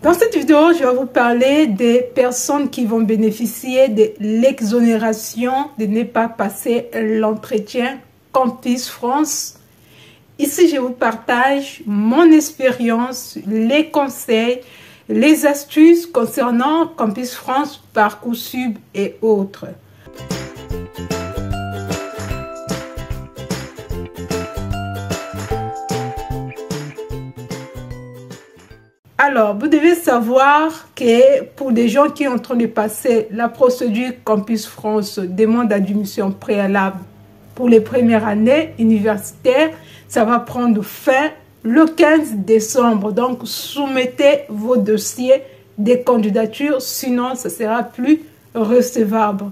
Dans cette vidéo, je vais vous parler des personnes qui vont bénéficier de l'exonération de ne pas passer l'entretien Campus France. Ici, je vous partage mon expérience, les conseils, les astuces concernant Campus France, Parcoursup et autres. Alors, vous devez savoir que pour des gens qui sont en train de passer la procédure Campus France, demande d'admission préalable pour les premières années universitaires, ça va prendre fin le 15 décembre. Donc, soumettez vos dossiers des candidatures, sinon ça sera plus recevable.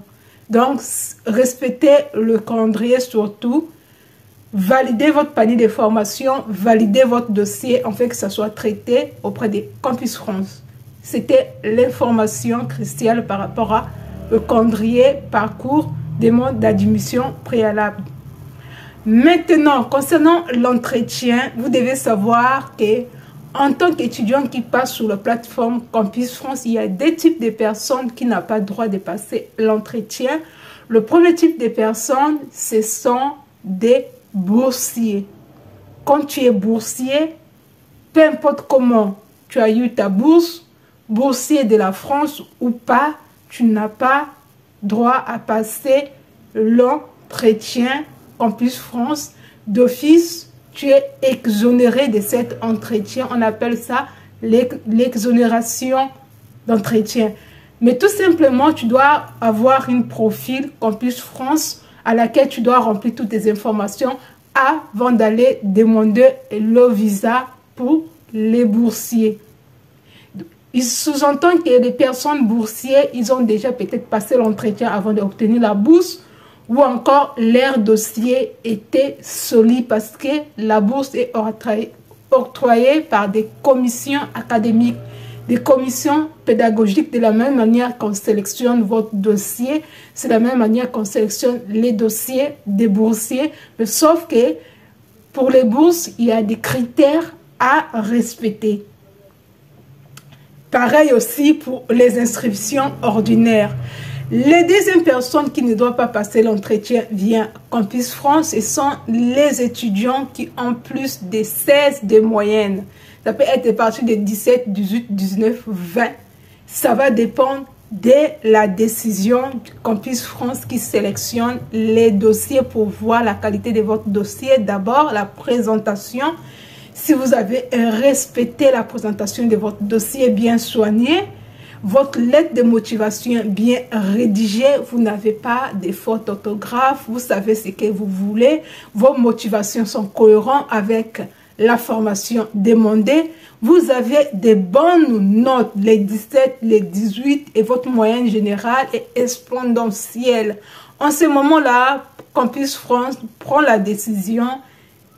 Donc, respectez le calendrier surtout. Validez votre panier de formation, validez votre dossier afin que ça soit traité auprès des Campus France. C'était l'information cruciale par rapport au calendrier parcours demande d'admission préalable. Maintenant, concernant l'entretien, vous devez savoir que en tant qu'étudiant qui passe sur la plateforme Campus France, il y a deux types de personnes qui n'ont pas le droit de passer l'entretien. Le premier type de personnes, ce sont des boursier. Quand tu es boursier, peu importe comment tu as eu ta bourse, boursier de la France ou pas, tu n'as pas droit à passer l'entretien Campus France. D'office, tu es exonéré de cet entretien. On appelle ça l'exonération d'entretien. Mais tout simplement, tu dois avoir un profil Campus France à laquelle tu dois remplir toutes tes informations avant d'aller demander le visa pour les boursiers. Il sous-entend que les personnes boursières, ils ont déjà peut-être passé l'entretien avant d'obtenir la bourse ou encore leur dossier était solide parce que la bourse est octroyée par des commissions académiques, des commissions pédagogiques. De la même manière qu'on sélectionne votre dossier, c'est de la même manière qu'on sélectionne les dossiers des boursiers, mais sauf que pour les bourses, il y a des critères à respecter. Pareil aussi pour les inscriptions ordinaires. Les deuxièmes personnes qui ne doivent pas passer l'entretien via Campus France, ce sont les étudiants qui ont plus de 16 de moyenne. Ça peut être à partir de 17, 18, 19, 20. Ça va dépendre de la décision du Campus France qui sélectionne les dossiers pour voir la qualité de votre dossier. D'abord, la présentation. Si vous avez respecté la présentation de votre dossier bien soigné, votre lettre de motivation bien rédigée, vous n'avez pas de fautes d'orthographe, vous savez ce que vous voulez, vos motivations sont cohérentes avec la formation demandée, vous avez des bonnes notes, les 17, les 18 et votre moyenne générale est exponentielle. En ce moment-là, Campus France prend la décision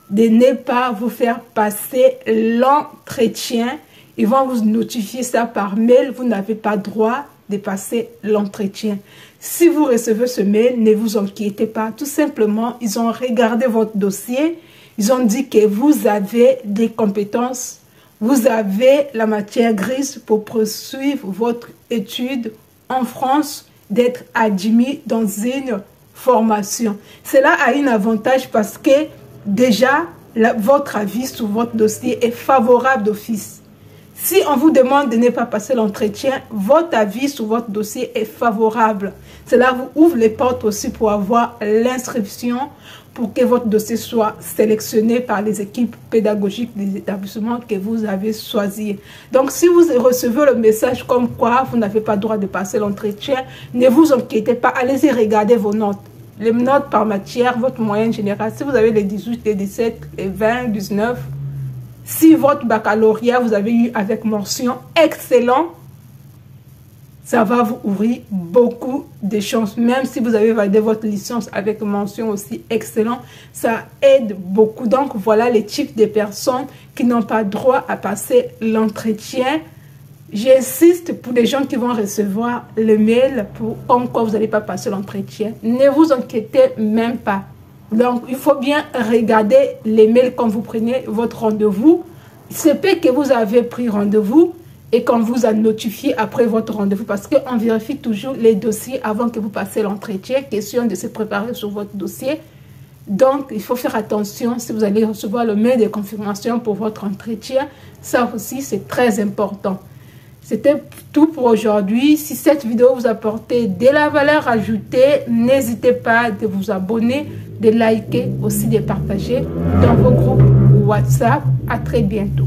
de ne pas vous faire passer l'entretien. Ils vont vous notifier ça par mail. Vous n'avez pas droit de passer l'entretien. Si vous recevez ce mail, ne vous inquiétez pas. Tout simplement, ils ont regardé votre dossier. Ils ont dit que vous avez des compétences. Vous avez la matière grise pour poursuivre votre étude en France, d'être admis dans une formation. Cela a un avantage parce que déjà, votre avis sur votre dossier est favorable d'office. Si on vous demande de ne pas passer l'entretien, votre avis sur votre dossier est favorable. Cela vous ouvre les portes aussi pour avoir l'inscription, pour que votre dossier soit sélectionné par les équipes pédagogiques des établissements que vous avez choisis. Donc, si vous recevez le message comme quoi vous n'avez pas le droit de passer l'entretien, ne vous inquiétez pas, allez-y regarder vos notes. Les notes par matière, votre moyenne générale, si vous avez les 18, les 17, les 20, 19, si votre baccalauréat, vous avez eu avec mention excellent, ça va vous ouvrir beaucoup de chances. Même si vous avez validé votre licence avec mention aussi excellent, ça aide beaucoup. Donc, voilà les types de personnes qui n'ont pas droit à passer l'entretien. J'insiste pour les gens qui vont recevoir le mail comme quoi vous n'allez pas passer l'entretien. Ne vous inquiétez même pas. Donc, il faut bien regarder les mails quand vous prenez votre rendez-vous. C'est peut que vous avez pris rendez-vous, et qu'on vous a notifié après votre rendez-vous, parce qu'on vérifie toujours les dossiers avant que vous passez l'entretien. Question de se préparer sur votre dossier. Donc, il faut faire attention si vous allez recevoir le mail de confirmation pour votre entretien. Ça aussi, c'est très important. C'était tout pour aujourd'hui. Si cette vidéo vous a apporté de la valeur ajoutée, n'hésitez pas de vous abonner, de liker, aussi de partager dans vos groupes WhatsApp. À très bientôt.